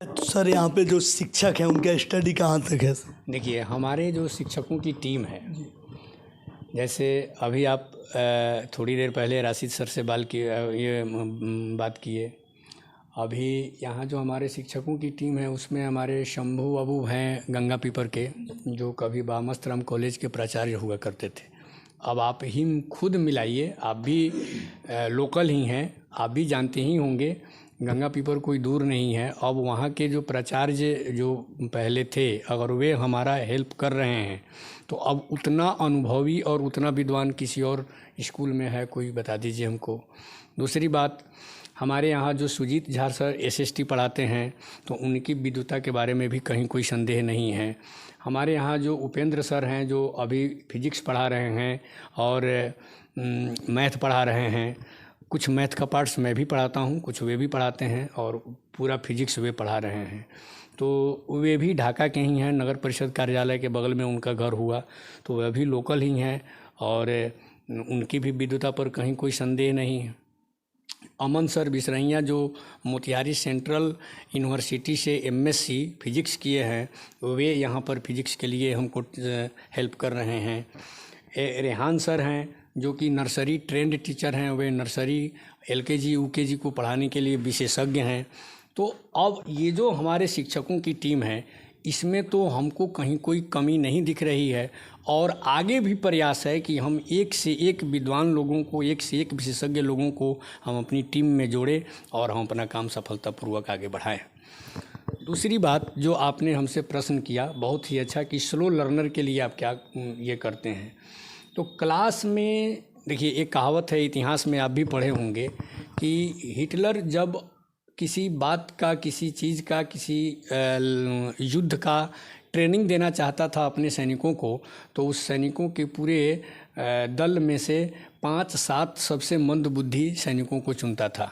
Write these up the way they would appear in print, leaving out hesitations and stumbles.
तो सर यहाँ पे जो शिक्षक हैं उनका स्टडी कहाँ तक है सर? देखिए, हमारे जो शिक्षकों की टीम है, जैसे अभी आप थोड़ी देर पहले राशिद सर से बात किए। अभी यहाँ जो हमारे शिक्षकों की टीम है उसमें हमारे शंभू बाबू हैं गंगा पीपर के, जो कभी बामस्तराम कॉलेज के प्राचार्य हुआ करते थे। अब आप ही खुद मिलाइए, आप भी लोकल ही हैं, आप भी जानते ही होंगे गंगा पीपर कोई दूर नहीं है। अब वहाँ के जो प्राचार्य जो पहले थे, अगर वे हमारा हेल्प कर रहे हैं तो अब उतना अनुभवी और उतना विद्वान किसी और स्कूल में है कोई, बता दीजिए हमको। दूसरी बात, हमारे यहाँ जो सुजीत झा सर एसएसटी पढ़ाते हैं तो उनकी विद्वता के बारे में भी कहीं कोई संदेह नहीं है। हमारे यहाँ जो उपेंद्र सर हैं जो अभी फिजिक्स पढ़ा रहे हैं और मैथ पढ़ा रहे हैं, कुछ मैथ का पार्ट्स मैं भी पढ़ाता हूँ, कुछ वे भी पढ़ाते हैं और पूरा फिजिक्स वे पढ़ा रहे हैं। तो वे भी ढाका के ही हैं, नगर परिषद कार्यालय के बगल में उनका घर हुआ, तो वे भी लोकल ही हैं और उनकी भी विद्वता पर कहीं कोई संदेह नहीं है। अमन सर बिसरैया जो मोतिहारी सेंट्रल यूनिवर्सिटी से एमएससी फिजिक्स किए हैं, वे यहाँ पर फिजिक्स के लिए हमको हेल्प कर रहे हैं। रेहान सर हैं जो कि नर्सरी ट्रेंड टीचर हैं, वे नर्सरी एलकेजी यूकेजी को पढ़ाने के लिए विशेषज्ञ हैं। तो अब ये जो हमारे शिक्षकों की टीम है, इसमें तो हमको कहीं कोई कमी नहीं दिख रही है और आगे भी प्रयास है कि हम एक से एक विद्वान लोगों को, एक से एक विशेषज्ञ लोगों को हम अपनी टीम में जोड़ें और हम अपना काम सफलतापूर्वक आगे बढ़ाएं। दूसरी बात जो आपने हमसे प्रश्न किया, बहुत ही अच्छा, कि स्लो लर्नर के लिए आप क्या ये करते हैं। तो क्लास में देखिए, एक कहावत है, इतिहास में आप भी पढ़े होंगे कि हिटलर जब किसी बात का, किसी चीज़ का, किसी युद्ध का ट्रेनिंग देना चाहता था अपने सैनिकों को, तो उस सैनिकों के पूरे दल में से 5-7 सबसे मंदबुद्धि सैनिकों को चुनता था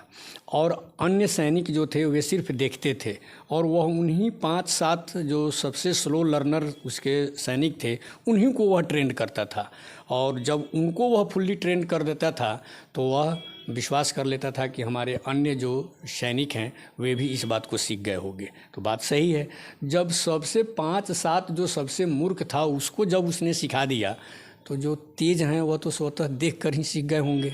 और अन्य सैनिक जो थे वे सिर्फ देखते थे और वह उन्हीं 5-7 जो सबसे स्लो लर्नर उसके सैनिक थे उन्हीं को वह ट्रेंड करता था। और जब उनको वह फुल्ली ट्रेंड कर देता था तो वह विश्वास कर लेता था कि हमारे अन्य जो सैनिक हैं वे भी इस बात को सीख गए होंगे। तो बात सही है, जब सबसे 5-7 जो सबसे मूर्ख था उसको जब उसने सिखा दिया तो जो तेज हैं वह तो स्वतः देख कर ही सीख गए होंगे।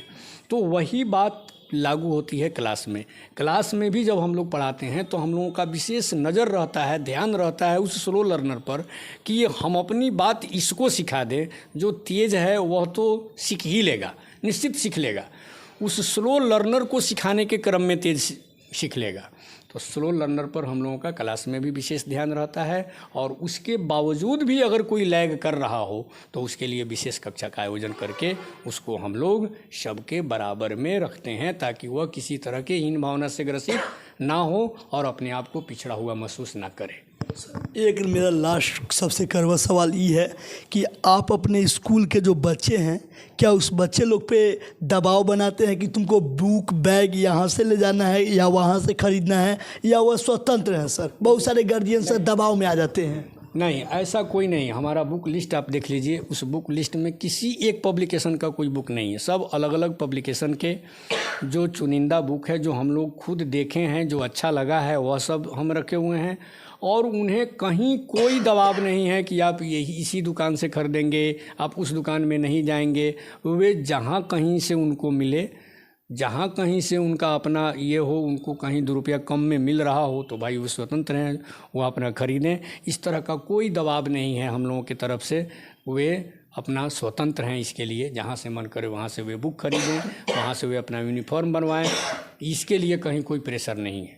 तो वही बात लागू होती है क्लास में। क्लास में भी जब हम लोग पढ़ाते हैं तो हम लोगों का विशेष नज़र रहता है, ध्यान रहता है उस स्लो लर्नर पर कि हम अपनी बात इसको सिखा दें। जो तेज है वह तो सीख ही लेगा, निश्चित सीख लेगा, उस स्लो लर्नर को सिखाने के क्रम में तेज सीख लेगा। तो स्लो लर्नर पर हम लोगों का क्लास में भी विशेष ध्यान रहता है और उसके बावजूद भी अगर कोई लैग कर रहा हो तो उसके लिए विशेष कक्षा का आयोजन करके उसको हम लोग सबके बराबर में रखते हैं ताकि वह किसी तरह के हीन भावना से ग्रसित ना हो और अपने आप को पिछड़ा हुआ महसूस ना करे। एक मेरा लास्ट सबसे कड़वा सवाल ये है कि आप अपने स्कूल के जो बच्चे हैं, क्या उस बच्चे लोग पे दबाव बनाते हैं कि तुमको बुक बैग यहाँ से ले जाना है या वहाँ से ख़रीदना है, या वह स्वतंत्र हैं? सर, बहुत सारे गार्जियन सर दबाव में आ जाते हैं। नहीं, ऐसा कोई नहीं। हमारा बुक लिस्ट आप देख लीजिए, उस बुक लिस्ट में किसी एक पब्लिकेशन का कोई बुक नहीं है। सब अलग अलग पब्लिकेशन के जो चुनिंदा बुक है, जो हम लोग खुद देखे हैं, जो अच्छा लगा है, वह सब हम रखे हुए हैं और उन्हें कहीं कोई दबाव नहीं है कि आप यही इसी दुकान से खरीदेंगे, आप उस दुकान में नहीं जाएंगे। वे जहाँ कहीं से उनको मिले, जहाँ कहीं से उनका अपना ये हो, उनको कहीं 2 रुपया कम में मिल रहा हो तो भाई वो स्वतंत्र हैं, वो अपना ख़रीदें। इस तरह का कोई दबाव नहीं है हम लोगों की तरफ से। वे अपना स्वतंत्र हैं इसके लिए, जहाँ से मन करे वहाँ से वे बुक खरीदें, वहाँ से वे अपना यूनिफॉर्म बनवाएं, इसके लिए कहीं कोई प्रेशर नहीं है।